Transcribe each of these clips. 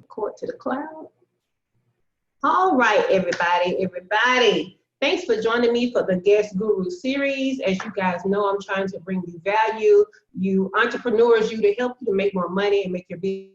Court to the cloud. All right, everybody. Thanks for joining me for the Guest Guru series. As you guys know, I'm trying to bring you value, you entrepreneurs, to help you to make more money and make your business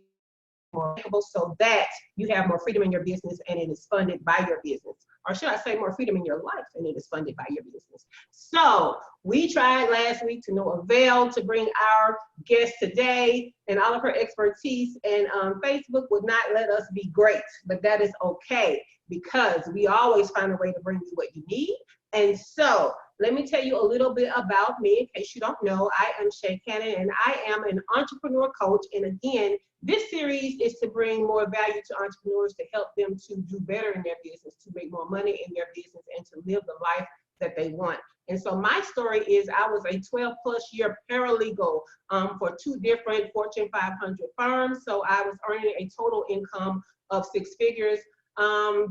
more bankable so that you have more freedom in your business and it is funded by your business. Or should I say more freedom in your life and it is funded by your business. So we tried last week to no avail to bring our guest today and all of her expertise, and Facebook would not let us be great, but that is okay because we always find a way to bring you what you need. And so let me tell you a little bit about me in case you don't know. I am Sha Cannon and I am an entrepreneur coach. And again, this series is to bring more value to entrepreneurs to help them to do better in their business, to make more money in their business, and to live the life that they want. And so my story is I was a 12-plus year paralegal for two different Fortune 500 firms. So I was earning a total income of six figures.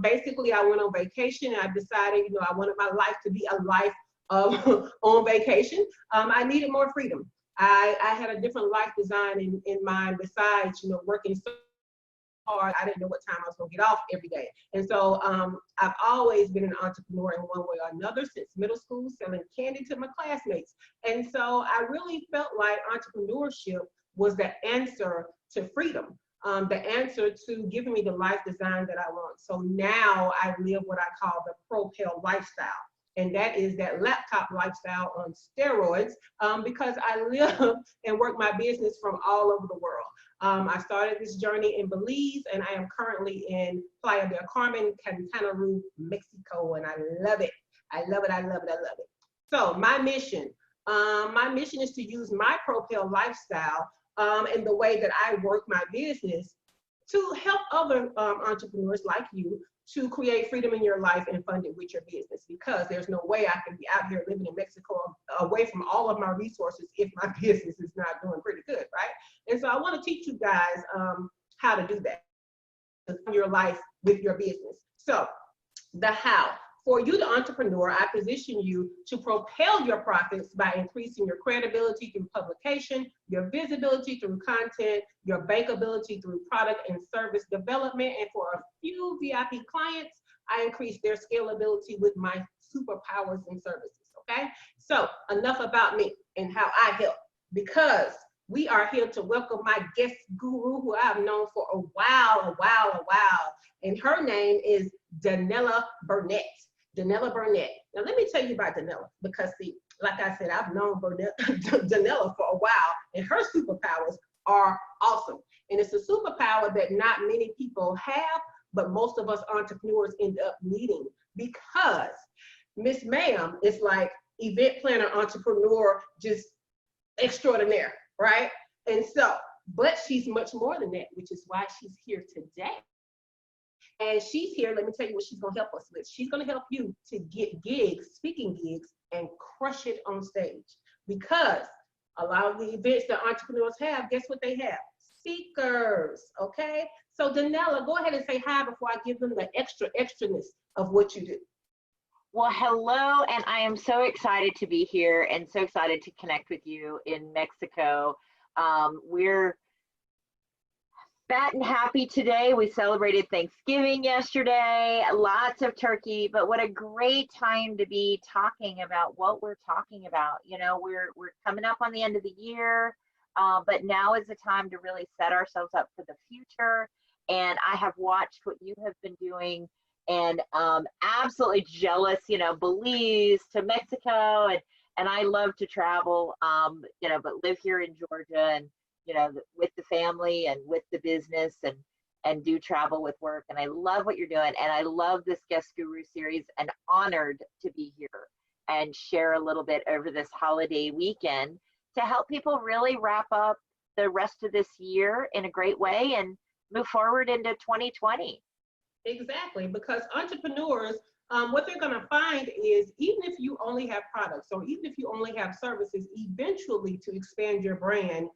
Basically, I went on vacation and I decided, I wanted my life to be a life of on vacation. I needed more freedom. I had a different life design in mind besides, working so hard. I didn't know what time I was going to get off every day. And so I've always been an entrepreneur in one way or another since middle school, selling candy to my classmates. And so I really felt like entrepreneurship was the answer to freedom. The answer to giving me the life design that I want. So now I live what I call the Propel lifestyle. And that is that laptop lifestyle on steroids because I live and work my business from all over the world. I started this journey in Belize and I am currently in Playa del Carmen, Quintana Roo, Mexico, and I love it. I love it. So my mission is to use my Propel lifestyle and the way that I work my business to help other entrepreneurs like you to create freedom in your life and fund it with your business, because there's no way I can be out here living in Mexico away from all of my resources if my business is not doing pretty good, right? And so I want to teach you guys how to do that in your life with your business. So the how. For you, the entrepreneur, I position you to propel your profits by increasing your credibility through publication, your visibility through content, your bankability through product and service development. And for a few VIP clients, I increase their scalability with my superpowers and services, okay? So enough about me and how I help, because we are here to welcome my guest guru who I've known for a while. And her name is Dannella Burnett. Dannella Burnett. Now, let me tell you about Dannella, because see, like I said, I've known Dannella for a while, and her superpowers are awesome. And it's a superpower that not many people have, but most of us entrepreneurs end up needing, because Miss Ma'am is like event planner, entrepreneur, just extraordinaire, right? And so, but she's much more than that, which is why she's here today. And she's here, let me tell you what she's gonna help us with. She's gonna help you to get gigs, speaking gigs, and crush it on stage. Because a lot of the events that entrepreneurs have, guess what they have? Speakers, okay? So Dannella, go ahead and say hi before I give them the extraness of what you do. Well, hello, and I am so excited to be here and so excited to connect with you in Mexico. We're fat and happy today. We celebrated Thanksgiving yesterday, lots of turkey, but what a great time to be talking about what we're talking about. We're coming up on the end of the year, but now is the time to really set ourselves up for the future. And I have watched what you have been doing and absolutely jealous, Belize to Mexico, and I love to travel, but live here in Georgia and with the family and with the business and do travel with work. And I love what you're doing. And I love this Guest Guru series, and honored to be here and share a little bit over this holiday weekend to help people really wrap up the rest of this year in a great way and move forward into 2020. Exactly, because entrepreneurs, what they're going to find is even if you only have products or even if you only have services, eventually to expand your brand,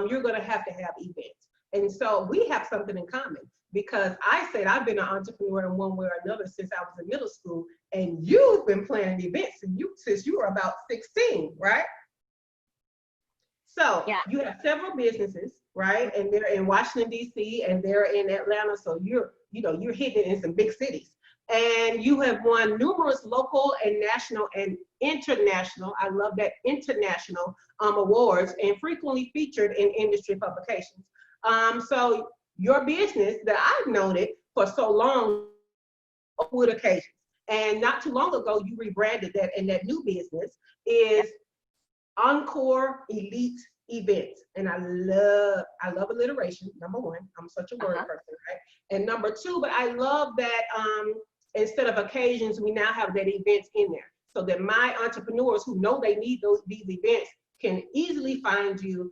you're going to have events. And so we have something in common, because I said I've been an entrepreneur in one way or another since I was in middle school, and you've been planning events since you were about 16, right? So yeah. You have several businesses. right? And they're in Washington, D.C., and they're in Atlanta. So you're hitting it in some big cities. And you have won numerous local and national and international, I love that, international awards, and frequently featured in industry publications. So your business that I've noted for so long with occasions. And not too long ago, you rebranded that, and that new business is Encore Elite Events. And I love alliteration, number one. I'm such a word person, right? And number two, but I love that instead of occasions, we now have that events in there. So that my entrepreneurs who know they need these events can easily find you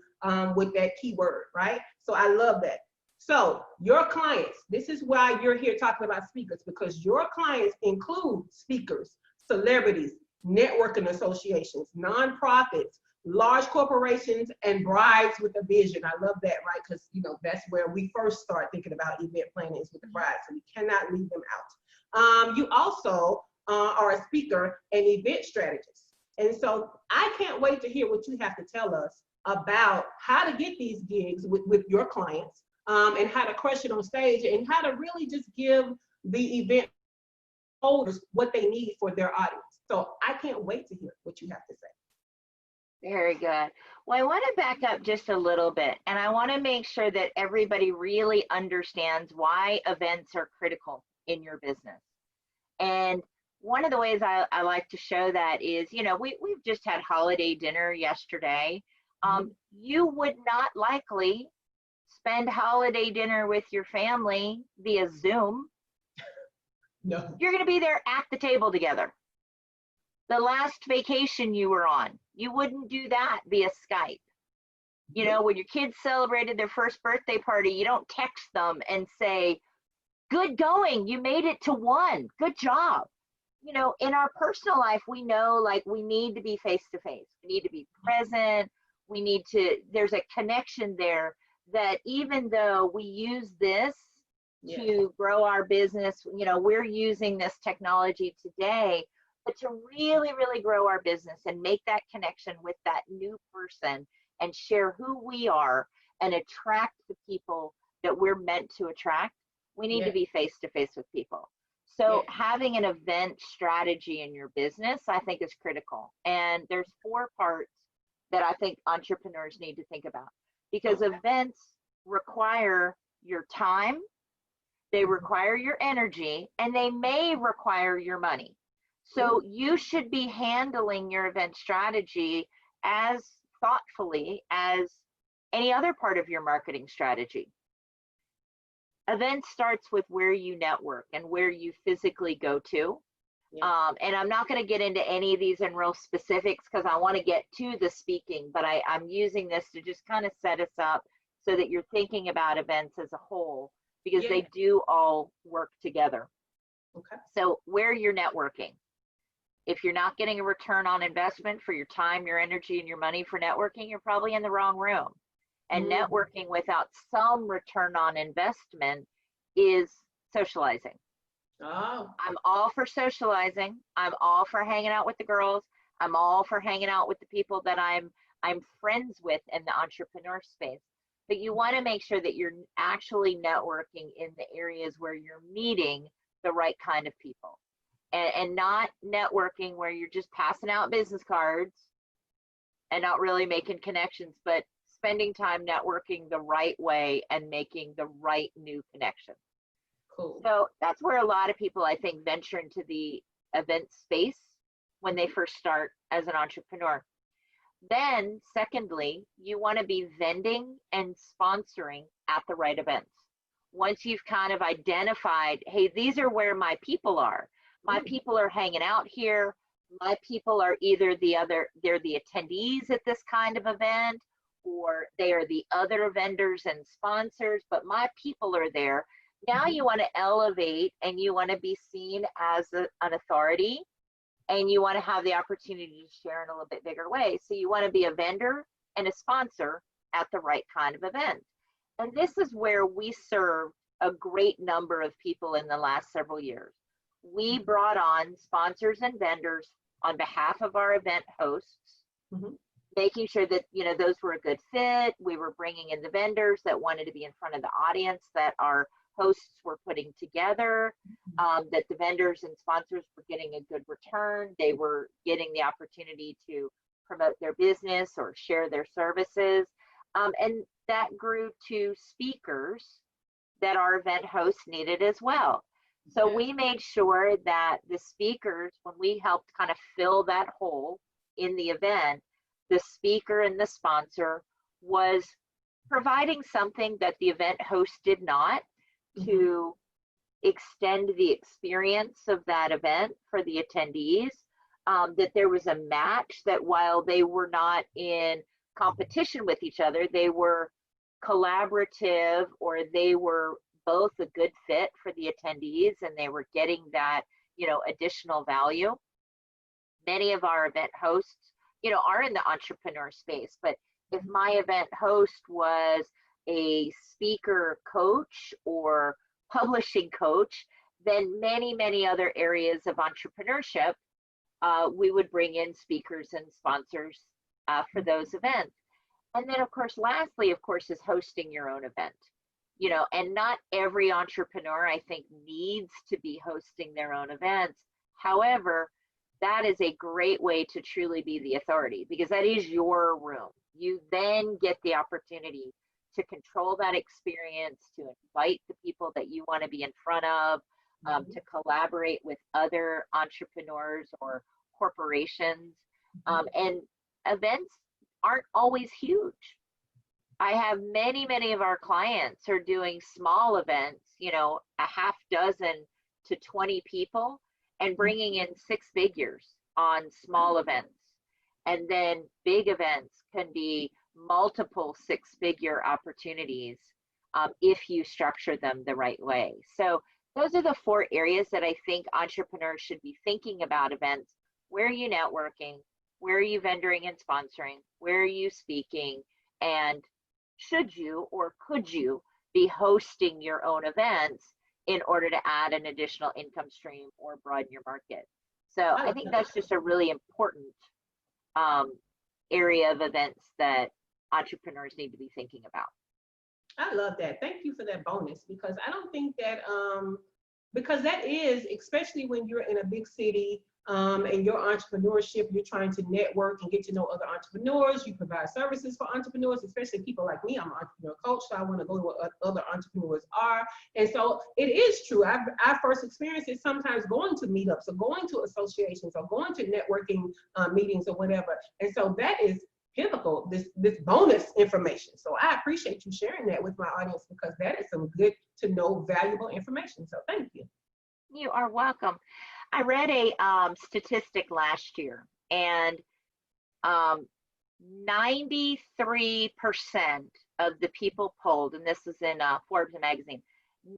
with that keyword, right? So I love that. So your clients, this is why you're here talking about speakers, because your clients include speakers, celebrities, networking associations, nonprofits, large corporations, and brides with a vision. I love that, right? Because that's where we first start thinking about event planning is with the brides, so we cannot leave them out. You also are a speaker and event strategist. And so I can't wait to hear what you have to tell us about how to get these gigs with your clients, and how to crush it on stage, and how to really just give the event holders what they need for their audience. So I can't wait to hear what you have to say. Very good. Well, I want to back up just a little bit, and I want to make sure that everybody really understands why events are critical in your business. And one of the ways I like to show that is, we've just had holiday dinner yesterday. You would not likely spend holiday dinner with your family via Zoom. No. You're going to be there at the table together. The last vacation you were on, you wouldn't do that via Skype. When your kids celebrated their first birthday party, you don't text them and say, good going, you made it to one, good job. In our personal life, we know we need to be face to face. We need to be present. There's a connection there that even though we use this to grow our business, we're using this technology today, but to really, really grow our business and make that connection with that new person and share who we are and attract the people that we're meant to attract, we need to be face to face with people. So having an event strategy in your business, I think, is critical. And there's 4 parts that I think entrepreneurs need to think about, because events require your time, they require your energy, and they may require your money. So you should be handling your event strategy as thoughtfully as any other part of your marketing strategy. Event starts with where you network and where you physically go to. And I'm not going to get into any of these in real specifics because I want to get to the speaking, but I'm using this to just kind of set us up so that you're thinking about events as a whole, because they do all work together. Okay. So where you're networking. If you're not getting a return on investment for your time, your energy, and your money for networking, you're probably in the wrong room. And networking without some return on investment is socializing. Oh. I'm all for socializing. I'm all for hanging out with the girls. I'm all for hanging out with the people that I'm friends with in the entrepreneur space. But you want to make sure that you're actually networking in the areas where you're meeting the right kind of people. And not networking where you're just passing out business cards and not really making connections, but spending time networking the right way and making the right new connection. Cool. So that's where a lot of people, I think, venture into the event space when they first start as an entrepreneur. Then, secondly, you want to be vending and sponsoring at the right events. Once you've kind of identified, hey, these are where my people are. My people are hanging out here. My people are either they're the attendees at this kind of event, or they are the other vendors and sponsors, but my people are there. Now you want to elevate and you want to be seen as an authority, and you want to have the opportunity to share in a little bit bigger way. So you want to be a vendor and a sponsor at the right kind of event. And this is where we served a great number of people in the last several years. We brought on sponsors and vendors on behalf of our event hosts making sure that, you know, those were a good fit. We were bringing in the vendors that wanted to be in front of the audience that our hosts were putting together, that the vendors and sponsors were getting a good return. They were getting the opportunity to promote their business or share their services. And that grew to speakers that our event hosts needed as well. So we made sure that the speakers, when we helped kind of fill that hole in the event, the speaker and the sponsor was providing something that the event host did not, to extend the experience of that event for the attendees, that there was a match, that while they were not in competition with each other, they were collaborative, or they were both a good fit for the attendees, and they were getting that, you know, additional value. Many of our event hosts, you know, are in the entrepreneur space, but if my event host was a speaker coach or publishing coach, then many other areas of entrepreneurship, we would bring in speakers and sponsors for those events. And then, of course, lastly, of course, is hosting your own event. You know, and not every entrepreneur, I think, needs to be hosting their own events. However, that is a great way to truly be the authority, because that is your room. You then get the opportunity to control that experience, to invite the people that you want to be in front of, to collaborate with other entrepreneurs or corporations. And events aren't always huge. I have many of our clients are doing small events, you know, a half dozen to 20 people, and bringing in 6 figures on small events. And then big events can be multiple 6-figure opportunities if you structure them the right way. So those are the 4 areas that I think entrepreneurs should be thinking about events. Where are you networking? Where are you vendoring and sponsoring? Where are you speaking? And should you or could you be hosting your own events in order to add an additional income stream or broaden your market? So I think that's just a really important area of events that entrepreneurs need to be thinking about. I love that. Thank you for that bonus, because I don't think that, because that is, especially when you're in a big city, and your entrepreneurship, you're trying to network and get to know other entrepreneurs. You provide services for entrepreneurs, especially people like me. I'm an entrepreneur coach, so I want to go to what other entrepreneurs are. And so it is true. I first experienced it sometimes going to meetups or going to associations or going to networking meetings or whatever. And so that is pivotal, this bonus information. So I appreciate you sharing that with my audience, because that is some good to know, valuable information. So thank you. You are welcome. I read a statistic last year, and 93% of the people polled, and this is in Forbes magazine,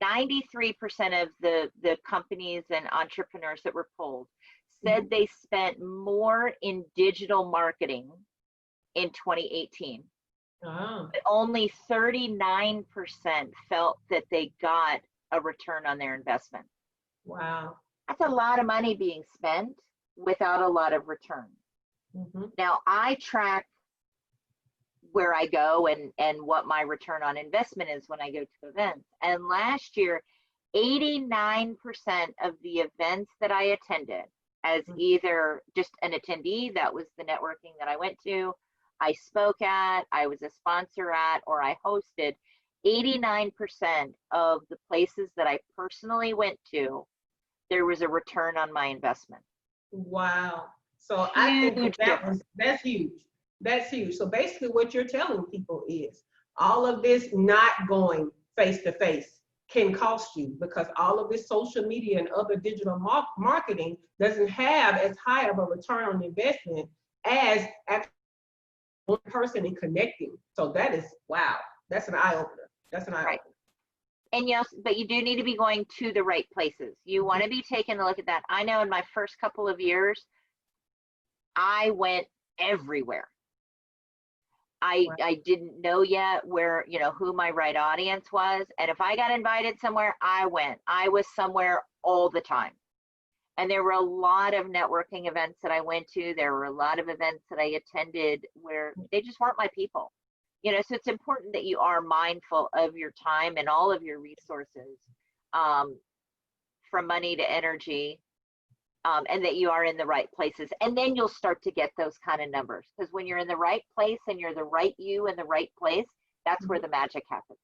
93% of the companies and entrepreneurs that were polled said they spent more in digital marketing in 2018. Oh. But only 39% felt that they got a return on their investment. Wow. That's a lot of money being spent without a lot of return. Now, I track where I go and what my return on investment is when I go to events. And last year, 89% of the events that I attended as either just an attendee, that was the networking that I went to, I spoke at, I was a sponsor at, or I hosted, 89% of the places that I personally went to, there was a return on my investment. Wow. So I think that's huge. That's huge. So basically what you're telling people is all of this not going face to face can cost you, because all of this social media and other digital marketing doesn't have as high of a return on investment as actually one person and connecting. So that is, wow, that's an eye opener. That's an eye opener. And yes, but you do need to be going to the right places. You want to be taking a look at that. I know in my first couple of years, I went everywhere. I didn't know yet where, you know, who my right audience was. And if I got invited somewhere, I went. I was somewhere all the time. And there were a lot of networking events that I went to. There were a lot of events that I attended where they just weren't my people. You know, so it's important that you are mindful of your time and all of your resources, from money to energy, and that you are in the right places. And then you'll start to get those kind of numbers. Because when you're in the right place and you're the right you in the right place, that's where the magic happens.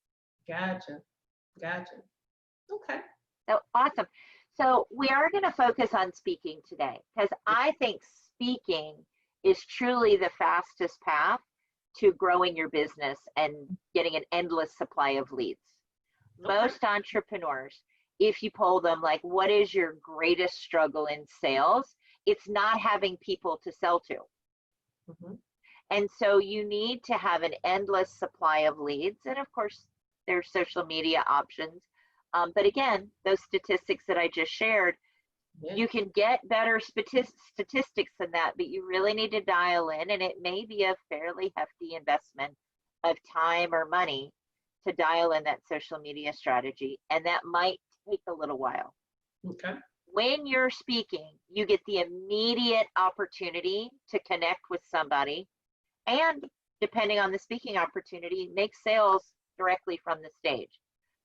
Gotcha. Gotcha. Okay. So awesome. So we are going to focus on speaking today, because I think speaking is truly the fastest path to growing your business and getting an endless supply of leads. Okay. Most entrepreneurs, if you poll them, like, what is your greatest struggle in sales? It's not having people to sell to. Mm-hmm. And so you need to have an endless supply of leads. And of course, there's social media options. But again, those statistics that I just shared, you can get better statistics than that, but you really need to dial in, and it may be a fairly hefty investment of time or money to dial in that social media strategy, and that might take a little while. Okay. When you're speaking, you get the immediate opportunity to connect with somebody, and depending on the speaking opportunity, make sales directly from the stage.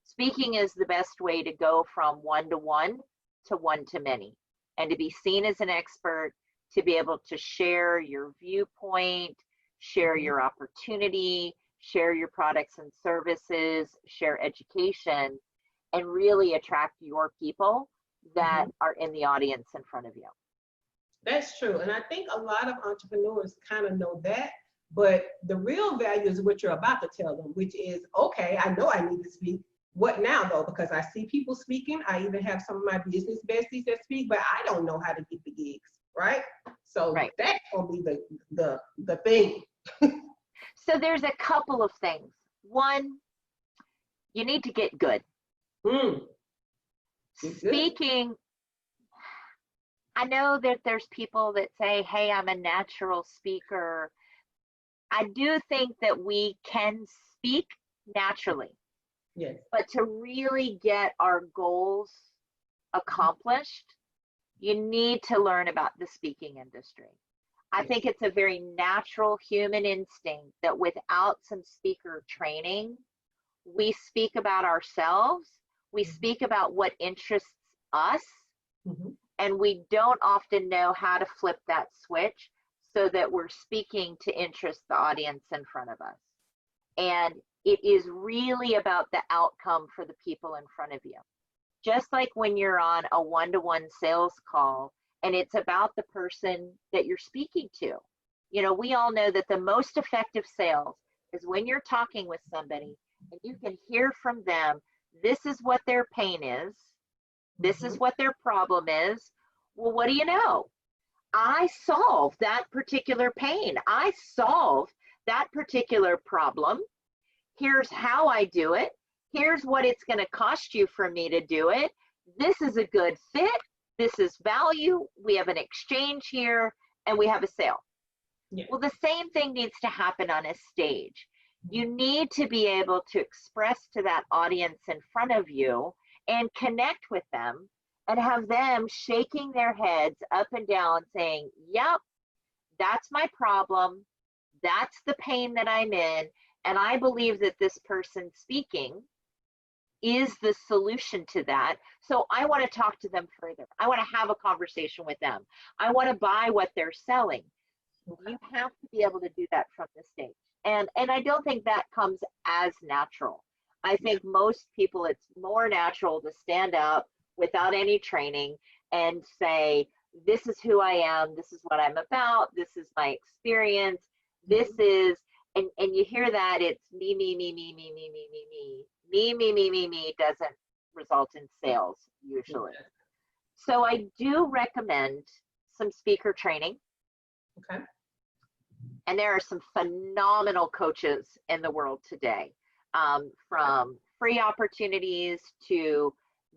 Speaking is the best way to go from one-to-one to one-to-many, and to be seen as an expert, to be able to share your viewpoint, share your opportunity, share your products and services, share education, and really attract your people that are in the audience in front of you. That's true. And I think a lot of entrepreneurs kind of know that, but the real value is what you're about to tell them, which is, okay, I know I need to speak. What now though? Because I see people speaking. I even have some of my business besties that speak, but I don't know how to get the gigs, right? So that's gonna be the thing. So there's a couple of things. One, you need to get good. Speaking, I know that there's people that say, hey, I'm a natural speaker. I do think that we can speak naturally. Yes. But to really get our goals accomplished, you need to learn about the speaking industry. I think it's a very natural human instinct that without some speaker training, we speak about ourselves, we speak about what interests us, and we don't often know how to flip that switch so that we're speaking to interest the audience in front of us. And it is really about the outcome for the people in front of you. Just like when you're on a one-to-one sales call and it's about the person that you're speaking to. You know, we all know that the most effective sales is when you're talking with somebody and you can hear from them, this is what their pain is, this is what their problem is. Well, what do you know? I solved that particular pain. I solved that particular problem. Here's how I do it. Here's what it's going to cost you for me to do it. This is a good fit. This is value. We have an exchange here and we have a sale. Yeah. Well, the same thing needs to happen on a stage. You need to be able to express to that audience in front of you and connect with them and have them shaking their heads up and down saying, yep, that's my problem. That's the pain that I'm in. And I believe that this person speaking is the solution to that. So I want to talk to them further. I want to have a conversation with them. I want to buy what they're selling. You have to be able to do that from the stage. And I don't think that comes as natural. I think most people, it's more natural to stand up without any training and say, this is who I am. This is what I'm about. This is my experience. This is, and you hear that it's me, doesn't result in sales usually. So I do recommend some speaker training. Okay. And there are some phenomenal coaches in the world today, from free opportunities to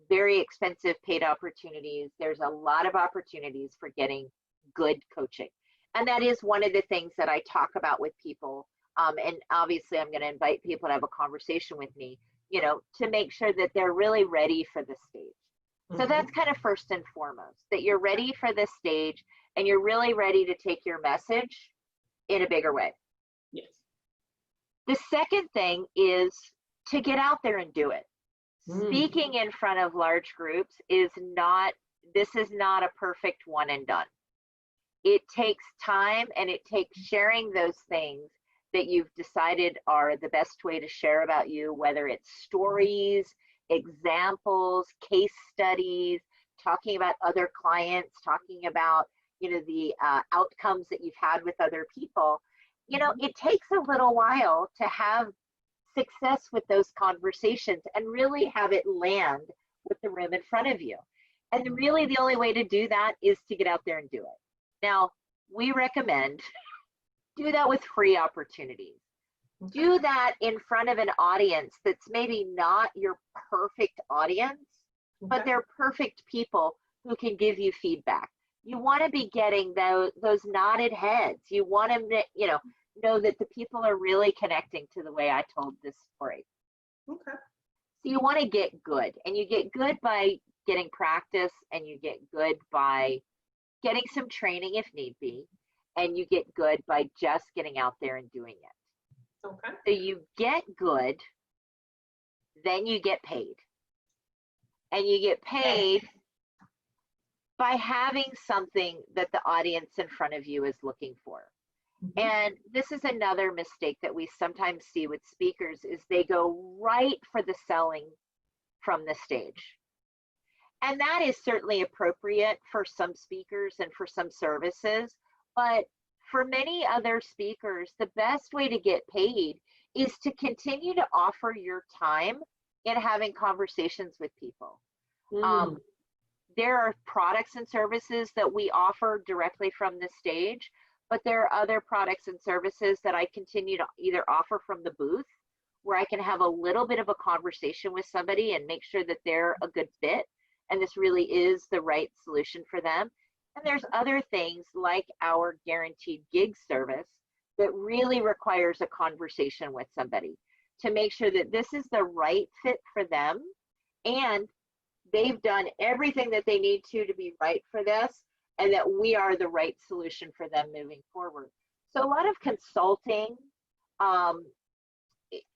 very expensive paid opportunities. There's a lot of opportunities for getting good coaching. And that is one of the things that I talk about with people. And obviously I'm going to invite people to have a conversation with me, you know, to make sure that they're really ready for the stage. So that's kind of first and foremost, that you're ready for this stage and you're really ready to take your message in a bigger way. Yes. The second thing is to get out there and do it. Speaking in front of large groups is not a perfect one and done. It takes time, and it takes sharing those things that you've decided are the best way to share about you, whether it's stories, examples, case studies, talking about other clients, talking about, the outcomes that you've had with other people. It takes a little while to have success with those conversations and really have it land with the room in front of you. And really the only way to do that is to get out there and do it. Now, we recommend do that with free opportunities. Okay. Do that in front of an audience that's maybe not your perfect audience, but they're perfect people who can give you feedback. You want to be getting those nodded heads. You want to, know that the people are really connecting to the way I told this story. Okay. So you want to get good, and you get good by getting practice, and you get good by getting some training if need be, and you get good by just getting out there and doing it. Okay. So you get good, then you get paid. And you get paid by having something that the audience in front of you is looking for. And this is another mistake that we sometimes see with speakers is they go right for the selling from the stage. And that is certainly appropriate for some speakers and for some services, but for many other speakers, the best way to get paid is to continue to offer your time in having conversations with people. There are products and services that we offer directly from the stage, but there are other products and services that I continue to either offer from the booth, where I can have a little bit of a conversation with somebody and make sure that they're a good fit and this really is the right solution for them. And there's other things like our guaranteed gig service that really requires a conversation with somebody to make sure that this is the right fit for them and they've done everything that they need to be right for this, and that we are the right solution for them moving forward. So a lot of consulting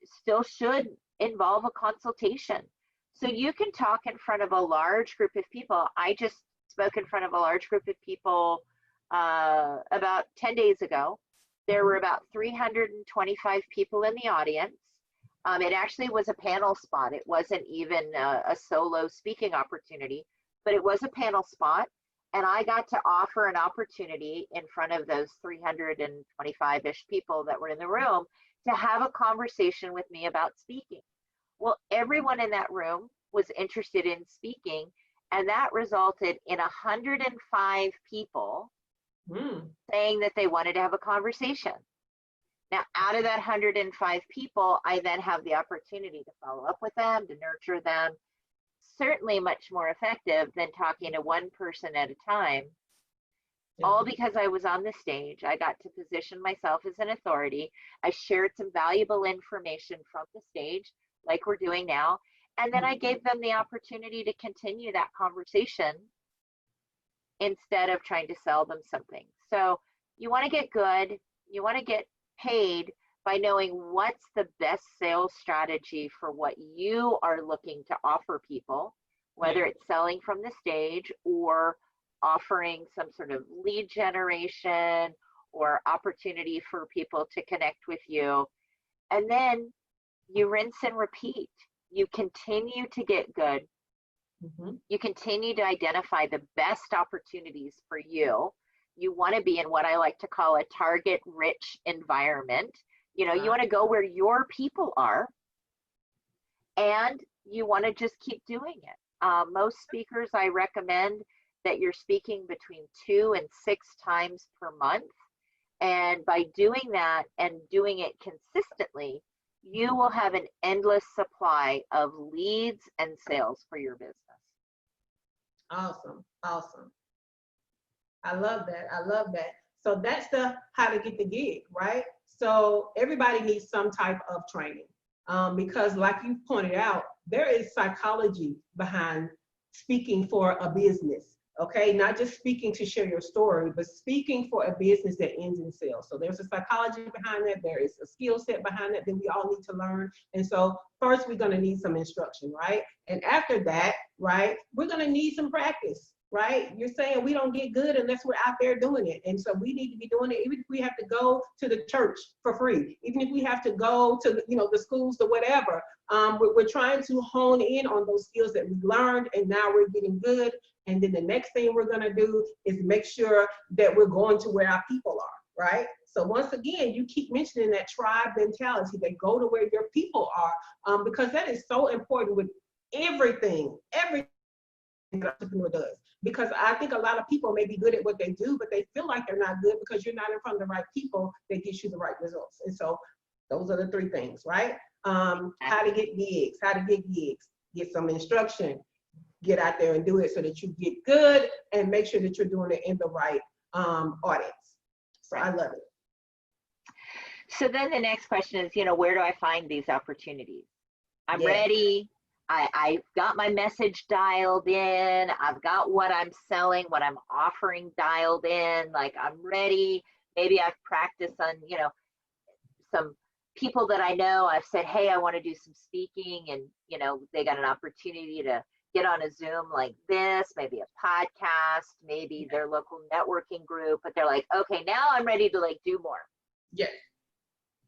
still should involve a consultation. So you can talk in front of a large group of people. I just spoke in front of a large group of people about 10 days ago. There were about 325 people in the audience. It actually was a panel spot. It wasn't even a solo speaking opportunity, but it was a panel spot. And I got to offer an opportunity in front of those 325-ish people that were in the room to have a conversation with me about speaking. Well, everyone in that room was interested in speaking, and that resulted in 105 people saying that they wanted to have a conversation. Now, out of that 105 people, I then have the opportunity to follow up with them, to nurture them. Certainly much more effective than talking to one person at a time, all because I was on the stage. I got to position myself as an authority. I shared some valuable information from the stage, like we're doing now, and then I gave them the opportunity to continue that conversation instead of trying to sell them something. So you want to get good, you want to get paid by knowing what's the best sales strategy for what you are looking to offer people, whether it's selling from the stage or offering some sort of lead generation or opportunity for people to connect with you. And then you rinse and repeat. You continue to get good. You continue to identify the best opportunities for you. You want to be in what I like to call a target-rich environment. You know, you want to go where your people are, and you want to just keep doing it. Most speakers, I recommend that you're speaking between 2 and 6 times per month. And by doing that and doing it consistently, you will have an endless supply of leads and sales for your business. Awesome. Awesome. I love that. I love that. So that's the how to get the gig, right? So everybody needs some type of training because like you pointed out, there is psychology behind speaking for a business. Okay, not just speaking to share your story, but speaking for a business that ends in sales. So there's a psychology behind that. There is a skill set behind that we all need to learn. And so first, we're going to need some instruction, right? And after that, right, we're going to need some practice, right? You're saying we don't get good unless we're out there doing it. And so we need to be doing it, even if we have to go to the church for free, even if we have to go to, the schools or whatever. We're trying to hone in on those skills that we learned, and now we're getting good. And then the next thing we're going to do is make sure that we're going to where our people are, right? So once again, you keep mentioning that tribe mentality, that go to where your people are, because that is so important with everything an entrepreneur does. Because I think a lot of people may be good at what they do, but they feel like they're not good because you're not in front of the right people that gets you the right results. And so those are the three things, right? How to get gigs, get some instruction, get out there and do it so that you get good, and make sure that you're doing it in the right audience. So I love it. So then the next question is, where do I find these opportunities? I'm ready. I've got my message dialed in. I've got what I'm selling, what I'm offering dialed in. Like, I'm ready. Maybe I've practiced on, some people that I know. I've said, hey, I want to do some speaking, and, they got an opportunity to get on a Zoom like this, maybe a podcast, maybe their local networking group, but they're like, okay, now I'm ready to do more. Yes.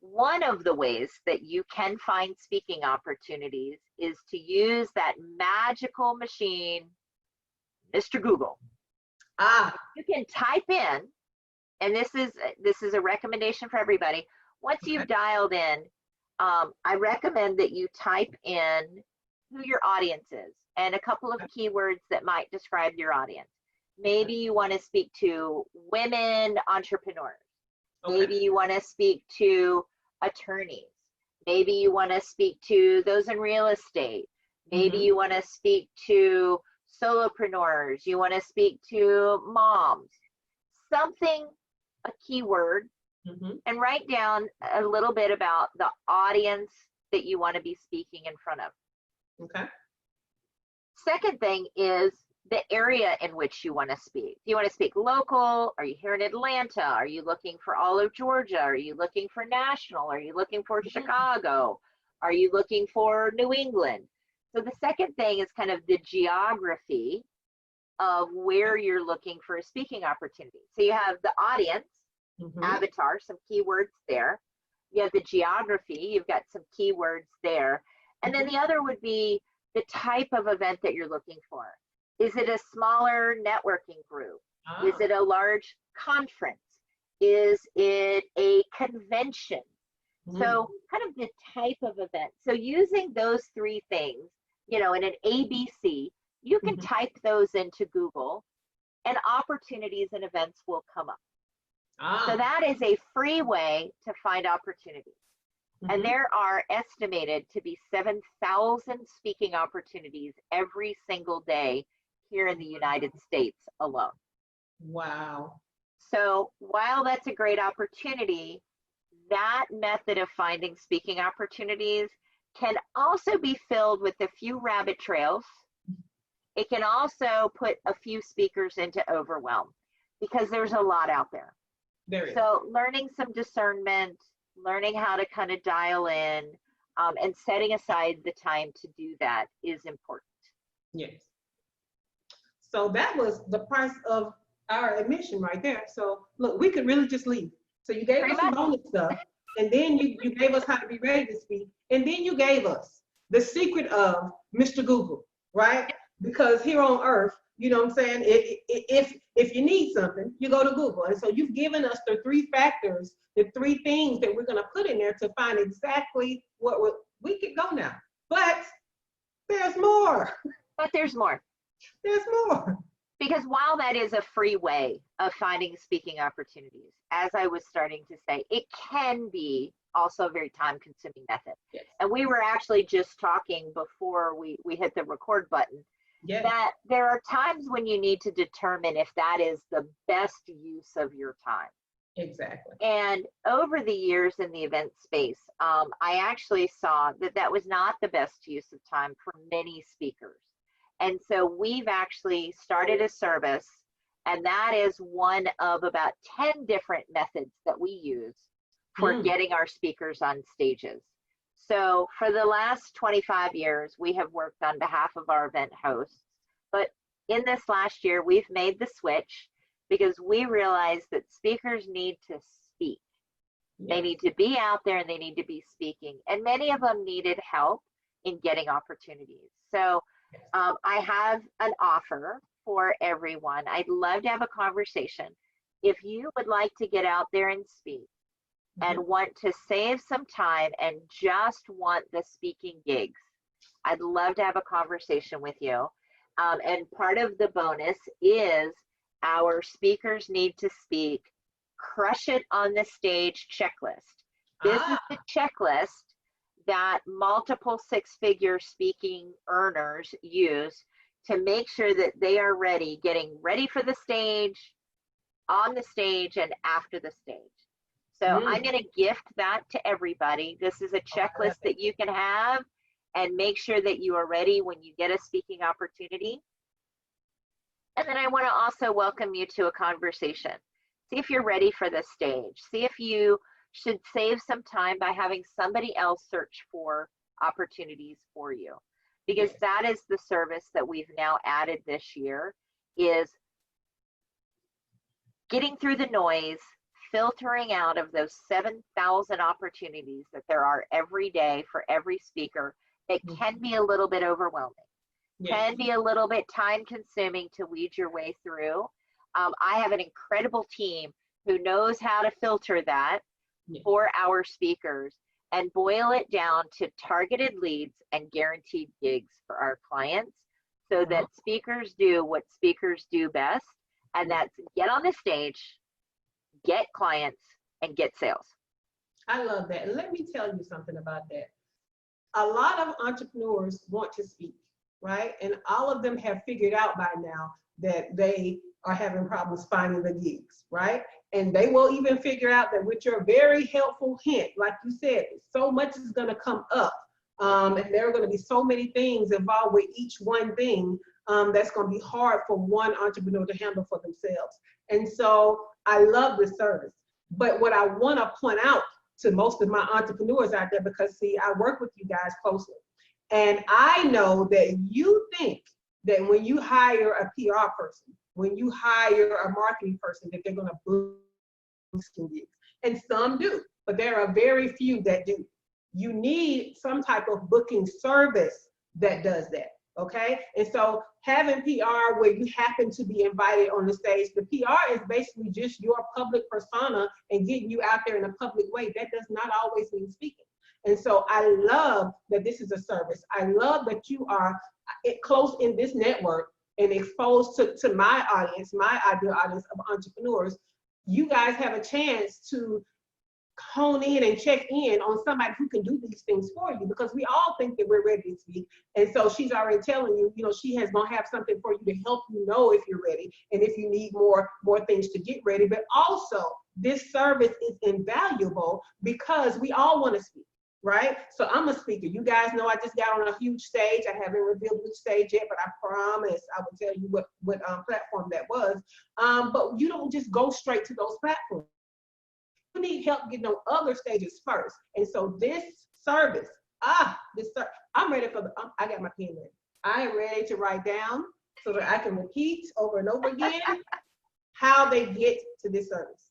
One of the ways that you can find speaking opportunities is to use that magical machine, Mr. Google. You can type in, and this is a recommendation for everybody. Once you've dialed in, I recommend that you type in who your audience is and a couple of keywords that might describe your audience. Maybe you want to speak to women entrepreneurs. Maybe you want to speak to attorneys. Maybe you want to speak to those in real estate. Maybe you want to speak to solopreneurs. You want to speak to moms. Something, a keyword, and write down a little bit about the audience that you want to be speaking in front of. Okay. Second thing is the area in which you want to speak. Do you want to speak local? Are you here in Atlanta? Are you looking for all of Georgia? Are you looking for national? Are you looking for Chicago? Are you looking for New England? So the second thing is kind of the geography of where you're looking for a speaking opportunity. So you have the audience, avatar, some keywords there. You have the geography, you've got some keywords there. And then the other would be the type of event that you're looking for. Is it a smaller networking group? Is it a large conference? Is it a convention? So kind of the type of event. So using those three things, in an ABC, you can type those into Google, and opportunities and events will come up. So that is a free way to find opportunities. And there are estimated to be 7,000 speaking opportunities every single day here in the United States alone. Wow. So while that's a great opportunity, that method of finding speaking opportunities can also be filled with a few rabbit trails. It can also put a few speakers into overwhelm because there's a lot out there. So learning some discernment, learning how to kind of dial in, and setting aside the time to do that is important. Yes. So that was the price of our admission right there. So look, we could really just leave. So you gave us some bonus stuff, and then you gave us how to be ready to speak, and then you gave us the secret of Mr. Google, right? Because here on earth, you know what I'm saying, if you need something, you go to Google. And so you've given us the three factors, the three things that we're going to put in there to find exactly what we could go now. But there's more. But there's more. There's more. Because while that is a free way of finding speaking opportunities, as I was starting to say, it can be also a very time-consuming method. Yes. And we were actually just talking before we hit the record button, that there are times when you need to determine if that is the best use of your time. Exactly. And over the years in the event space, I actually saw that that was not the best use of time for many speakers. And so we've actually started a service, and that is one of about 10 different methods that we use for getting our speakers on stages. So for the last 25 years, we have worked on behalf of our event hosts. But in this last year, we've made the switch because we realized that speakers need to speak. They need to be out there and they need to be speaking. And many of them needed help in getting opportunities. So I have an offer for everyone. I'd love to have a conversation. If you would like to get out there and speak and want to save some time and just want the speaking gigs, I'd love to have a conversation with you. And part of the bonus is our speakers need to speak, crush it on the stage checklist. This is the checklist that multiple six-figure speaking earners use to make sure that they are ready, getting ready for the stage, on the stage, and after the stage. So I'm going to gift that to everybody. This is a checklist that you can have and make sure that you are ready when you get a speaking opportunity. And then I want to also welcome you to a conversation. See if you're ready for the stage. See if you should save some time by having somebody else search for opportunities for you. Because that is the service that we've now added this year, is getting through the noise, filtering out of those 7,000 opportunities that there are every day for every speaker. It can be a little bit overwhelming, can be a little bit time consuming to weed your way through. I have an incredible team who knows how to filter that for our speakers and boil it down to targeted leads and guaranteed gigs for our clients, so that speakers do what speakers do best, and that's get on the stage, get clients, and get sales. I love that. And let me tell you something about that. A lot of entrepreneurs want to speak, right? And all of them have figured out by now that they are having problems finding the gigs, right? And they will even figure out that with your very helpful hint, like you said, so much is going to come up. And there are going to be so many things involved with each one thing that's going to be hard for one entrepreneur to handle for themselves. And so I love this service. But what I want to point out to most of my entrepreneurs out there, because see, I work with you guys closely, and I know that you think that when you hire a PR person, when you hire a marketing person, that they're going to boost gigs. And some do, but there are very few that do. You need some type of booking service that does that, okay? And so having PR where you happen to be invited on the stage, the PR is basically just your public persona and getting you out there in a public way. That does not always mean speaking. And so I love that this is a service. I love that you are close in this network and exposed to my audience, my ideal audience of entrepreneurs. You guys have a chance to hone in and check in on somebody who can do these things for you, because we all think that we're ready to speak. And so she's already telling you, you know, she has gonna have something for you to help you know if you're ready and if you need more things to get ready. But also this service is invaluable because we all want to speak, right? So I'm a speaker. You guys know I just got on a huge stage. I haven't revealed which stage yet, but I promise I will tell you what platform that was. But you don't just go straight to those platforms. You need help getting on other stages first. And so this service, I'm ready for I got my pen ready. I am ready to write down so that I can repeat over and over again how they get to this service.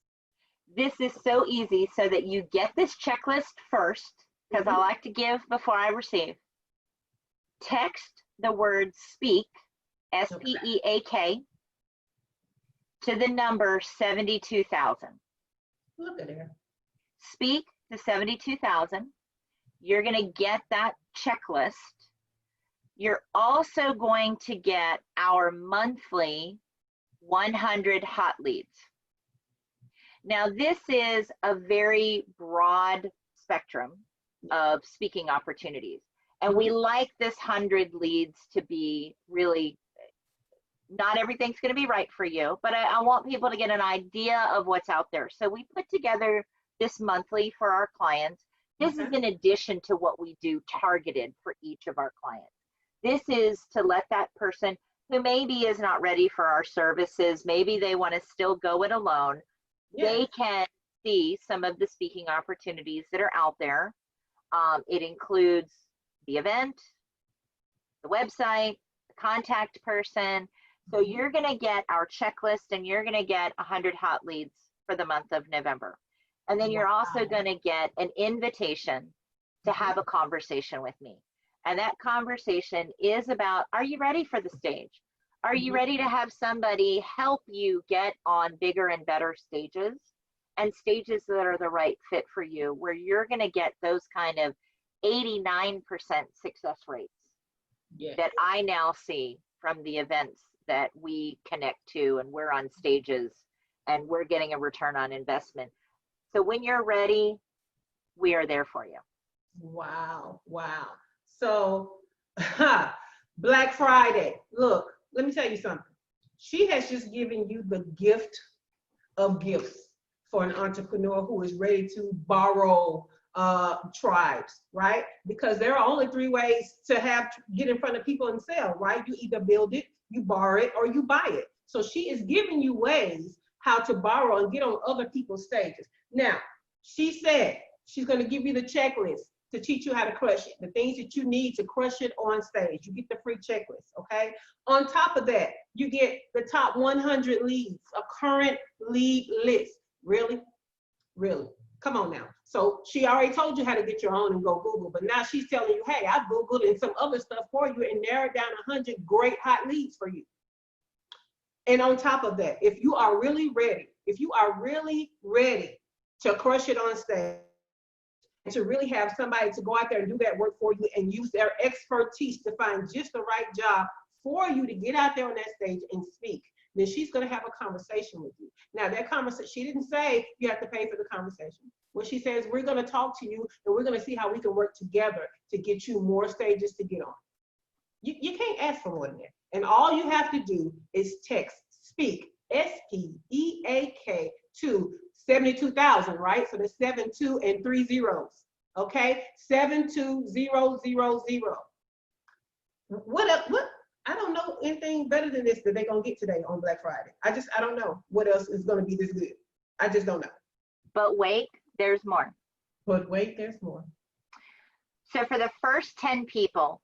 This is so easy, so that you get this checklist first, because I like to give before I receive. Text the word SPEAK, S-P-E-A-K, to the number 72,000. Look at there. Speak to 72,000. You're going to get that checklist. You're also going to get our monthly 100 hot leads. Now, this is a very broad spectrum of speaking opportunities. And we like this 100 leads to be really, not everything's going to be right for you, but I want people to get an idea of what's out there. So we put together this monthly for our clients. This is in addition to what we do targeted for each of our clients. This is to let that person who maybe is not ready for our services, maybe they want to still go it alone, they can see some of the speaking opportunities that are out there. It includes the event, the website, the contact person. So you're going to get our checklist and you're going to get 100 hot leads for the month of November. And then you're also going to get an invitation to have a conversation with me. And that conversation is about, are you ready for the stage? Are you ready to have somebody help you get on bigger and better stages, and stages that are the right fit for you, where you're going to get those kind of 89% success rates that I now see from the events that we connect to, and we're on stages and we're getting a return on investment. So when you're ready, we are there for you. Wow. Wow. So Black Friday, look, let me tell you something. She has just given you the gift of gifts for an entrepreneur who is ready to borrow tribes, right? Because there are only 3 ways to get in front of people and sell, right? You either build it, you borrow it, or you buy it. So she is giving you ways how to borrow and get on other people's stages. Now, she said she's going to give you the checklist to teach you how to crush it, the things that you need to crush it on stage. You get the free checklist, okay? On top of that, you get the top 100 leads, a current lead list. Really? Really? Come on now. So she already told you how to get your own and go Google, but now she's telling you, hey, I Googled and some other stuff for you and narrowed down 100 great hot leads for you. And on top of that, if you are really ready to crush it on stage, to really have somebody to go out there and do that work for you and use their expertise to find just the right job for you to get out there on that stage and speak, then she's going to have a conversation with you. Now, that conversation, she didn't say you have to pay for the conversation. What she says, we're going to talk to you and we're going to see how we can work together to get you more stages to get on. You can't ask for more than that. And all you have to do is text SPEAK, SPEAK, to 72,000, right? So there's 72 and 3 zeros, okay? 72000. What? I don't know anything better than this that they're gonna get today on Black Friday. I don't know what else is gonna be this good. I just don't know. But wait, there's more. But wait, there's more. So for the first 10 people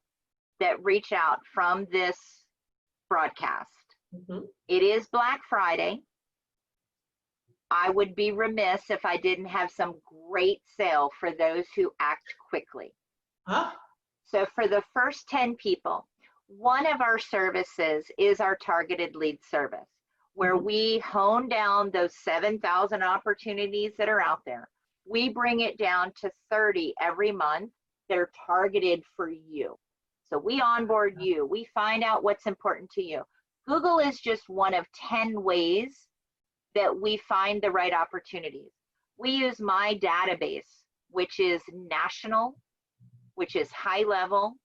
that reach out from this broadcast, it is Black Friday. I would be remiss if I didn't have some great sale for those who act quickly. So for the first 10 people, one of our services is our targeted lead service, where we hone down those 7,000 opportunities that are out there. We bring it down to 30 every month. They're targeted for you. So we onboard you. We find out what's important to you. Google is just one of 10 ways that we find the right opportunities. We use my database, which is national, which is high level.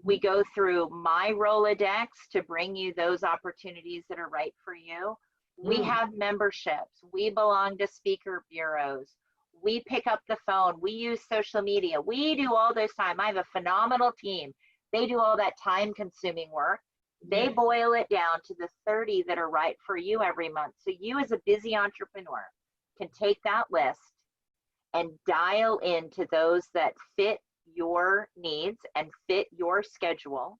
We go through my Rolodex to bring you those opportunities that are right for you. We have memberships. We belong to speaker bureaus. We pick up the phone. We use social media. We do all this time. I have a phenomenal team. They do all that time-consuming work. They boil it down to the 30 that are right for you every month. So you as a busy entrepreneur can take that list and dial into those that fit your needs and fit your schedule.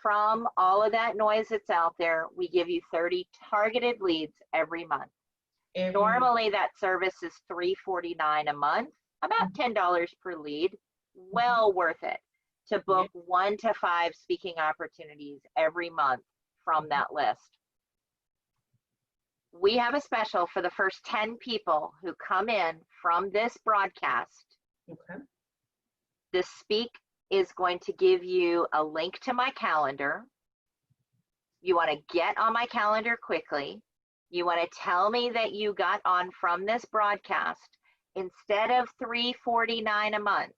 From all of that noise that's out there, we give you 30 targeted leads every month. Normally that service is $349 a month, about $10 per lead. Well worth it to book 1 to 5 speaking opportunities every month from that list. We have a special for the first 10 people who come in from this broadcast. The Speak is going to give you a link to my calendar. You want to get on my calendar quickly. You want to tell me that you got on from this broadcast. Instead of $349 a month,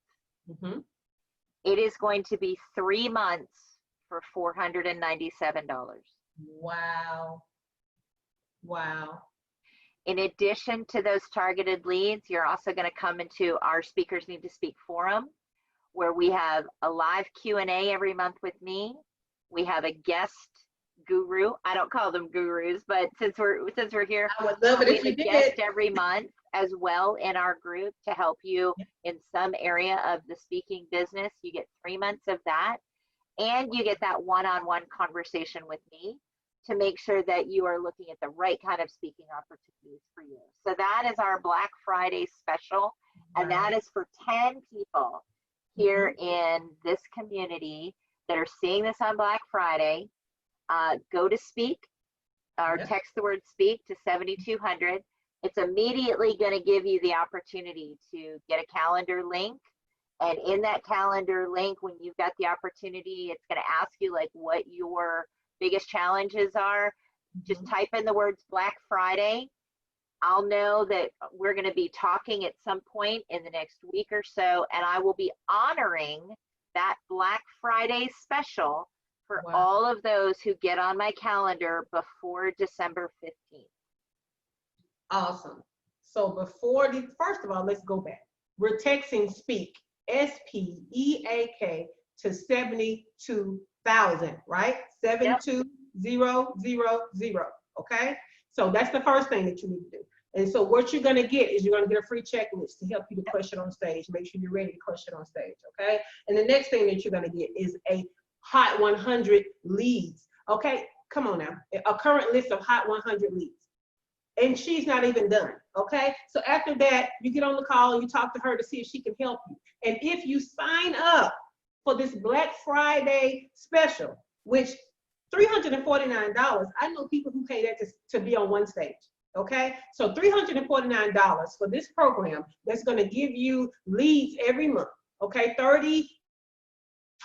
it is going to be 3 months for $497. Wow. Wow. In addition to those targeted leads, you're also going to come into our Speakers Need to Speak forum, where we have a live Q&A every month with me. We have a guest guru. I don't call them gurus, but since we're here, I would love it we if have you a did. guest every month as well in our group to help you in some area of the speaking business. You get 3 months of that, and you get that one-on-one conversation with me to make sure that you are looking at the right kind of speaking opportunities for you. So that is our Black Friday special, and that is for 10 people here in this community that are seeing this on Black Friday. Go to speak or text the word speak to 7200. It's immediately going to give you the opportunity to get a calendar link. And in that calendar link, when you've got the opportunity, it's going to ask you like what your biggest challenges are. Just type in the words Black Friday. I'll know that we're going to be talking at some point in the next week or so, and I will be honoring that Black Friday special for all of those who get on my calendar before December 15th. Awesome. So first of all, let's go back. We're texting SPEAK, SPEAK, to 72,000, right? 72000. Okay. So that's the first thing that you need to do. And so what you're going to get is you're going to get a free checklist to help you to crush it on stage. Make sure you're ready to crush it on stage. Okay. And the next thing that you're going to get is a hot 100 leads. Okay. Come on now. A current list of hot 100 leads. And she's not even done. Okay. So after that, you get on the call and you talk to her to see if she can help you. And if you sign up for this Black Friday special, which $349, I know people who pay that to be on one stage. Okay, so $349 for this program that's going to give you leads every month. Okay, 30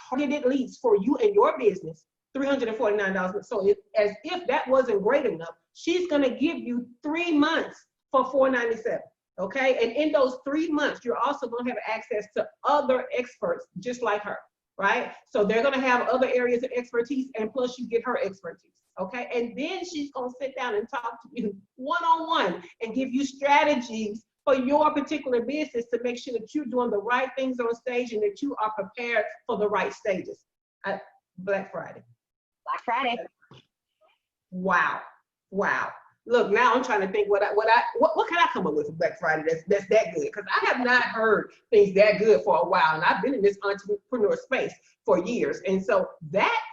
targeted leads for you and your business, $349. So as if that wasn't great enough, she's going to give you 3 months for $497. Okay, and in those 3 months, you're also going to have access to other experts just like her, right? So they're going to have other areas of expertise, and plus you get her expertise. Okay, and then she's gonna sit down and talk to you one-on-one and give you strategies for your particular business to make sure that you're doing the right things on stage and that you are prepared for the right stages. Black Friday. Black Friday. Wow, wow. Look, now I'm trying to think what can I come up with for Black Friday that's that good? Because I have not heard things that good for a while, and I've been in this entrepreneur space for years, and so that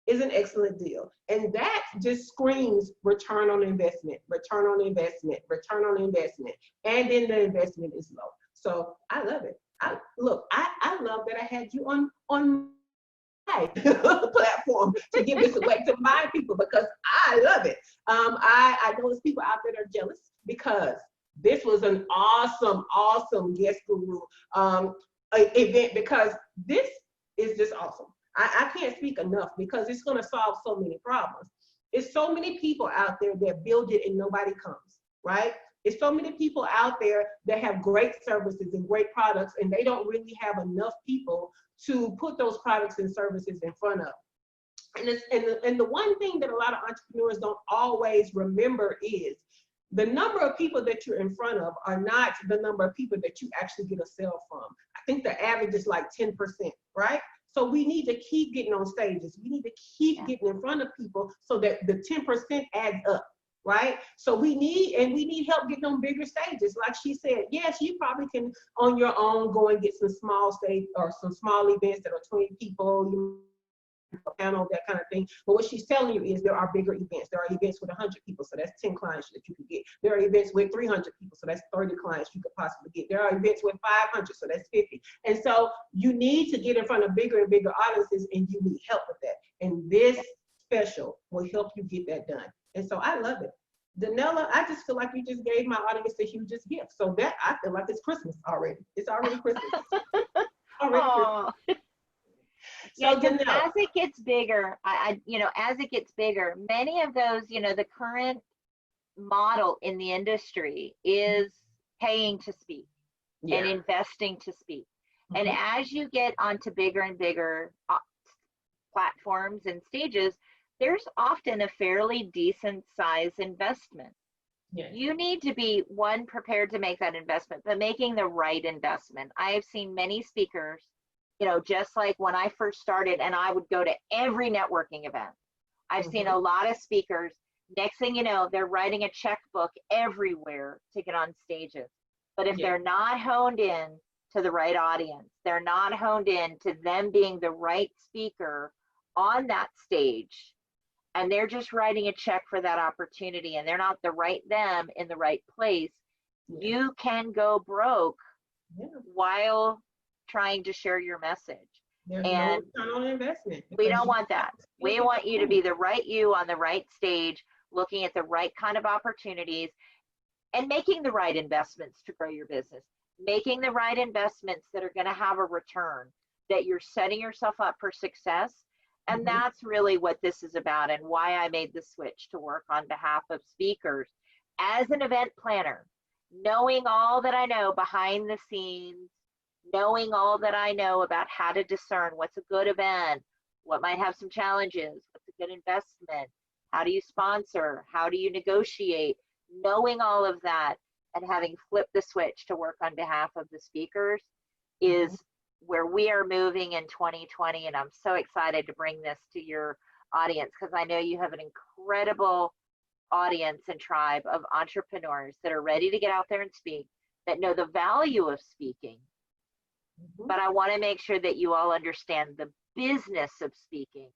is an excellent deal. And that just screams return on investment, return on investment, return on investment. And then the investment is low. So I love it. I love that I had you on my platform to give this away to my people because I love it. I know there's people out there that are jealous because this was an awesome guest guru event because this is just awesome. I can't speak enough because it's going to solve so many problems. It's so many people out there that build it and nobody comes, right? It's so many people out there that have great services and great products and they don't really have enough people to put those products and services in front of. And the one thing that a lot of entrepreneurs don't always remember is the number of people that you're in front of are not the number of people that you actually get a sale from. I think the average is like 10%, right? So we need to keep getting on stages. We need to keep getting in front of people so that the 10% adds up, right? So we need help getting on bigger stages. Like she said, yes, you probably can on your own go and get some small stage or some small events that are 20 people, panel, that kind of thing. But what she's telling you is there are bigger events. There are events with 100 people, so that's 10 clients that you can get. There are events with 300 people, so that's 30 clients you could possibly get. There are events with 500, so that's 50. And so you need to get in front of bigger and bigger audiences, and you need help with that. And this special will help you get that done. And so I love it. Dannella, I just feel like you just gave my audience the hugest gift. So that I feel like it's Christmas already. It's already Christmas. Already Christmas. So as it gets bigger, as it gets bigger, many of those, the current model in the industry is paying to speak and investing to speak. And as you get onto bigger and bigger platforms and stages, there's often a fairly decent size investment. You need to be, prepared to make that investment, but making the right investment. I have seen many speakers you know, just like when I first started and I would go to every networking event, I've seen a lot of speakers. Next thing you know, they're writing a checkbook everywhere to get on stages. But if they're not honed in to the right audience, they're not honed in to them being the right speaker on that stage, and they're just writing a check for that opportunity, and they're not the right them in the right place, you can go broke while trying to share your message. There's and no return on investment. We don't want that. We want you to be the right you on the right stage, looking at the right kind of opportunities and making the right investments to grow your business, making the right investments that are going to have a return, that you're setting yourself up for success. And that's really what this is about, and why I made the switch to work on behalf of speakers as an event planner, knowing all that I know behind the scenes, knowing all that I know about how to discern what's a good event, what might have some challenges, what's a good investment, how do you sponsor, how do you negotiate, knowing all of that and having flipped the switch to work on behalf of the speakers is where we are moving in 2020. And I'm so excited to bring this to your audience, because I know you have an incredible audience and tribe of entrepreneurs that are ready to get out there and speak, that know the value of speaking. But I want to make sure that you all understand the business of speaking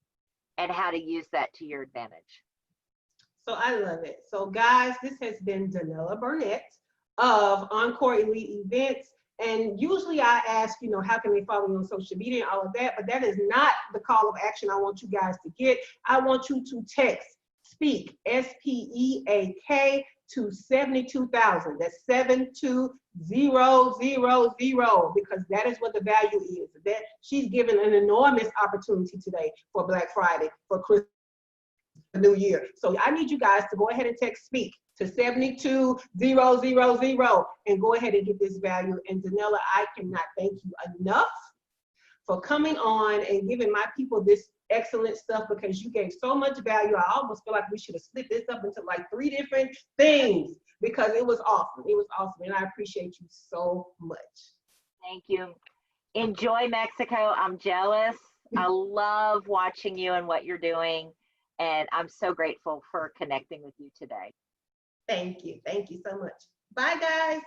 and how to use that to your advantage. So I love it. So guys, this has been Dannella Burnett of Encore Elite Events. And usually I ask, you know, how can they follow you on social media and all of that, but that is not the call of action I want you guys to get. I want you to text SPEAK, SPEAK, to 72,000. That's 72000, because that is what the value is. That she's given an enormous opportunity today for Black Friday, for Christmas, New Year. So I need you guys to go ahead and text SPEAK to 72000 and go ahead and get this value. And Dannella, I cannot thank you enough for coming on and giving my people this excellent stuff, because you gave so much value. I almost feel like we should have split this up into like 3 different things, because it was awesome. It was awesome. And I appreciate you so much. Thank you. Enjoy Mexico. I'm jealous. I love watching you and what you're doing. And I'm so grateful for connecting with you today. Thank you. Thank you so much. Bye, guys.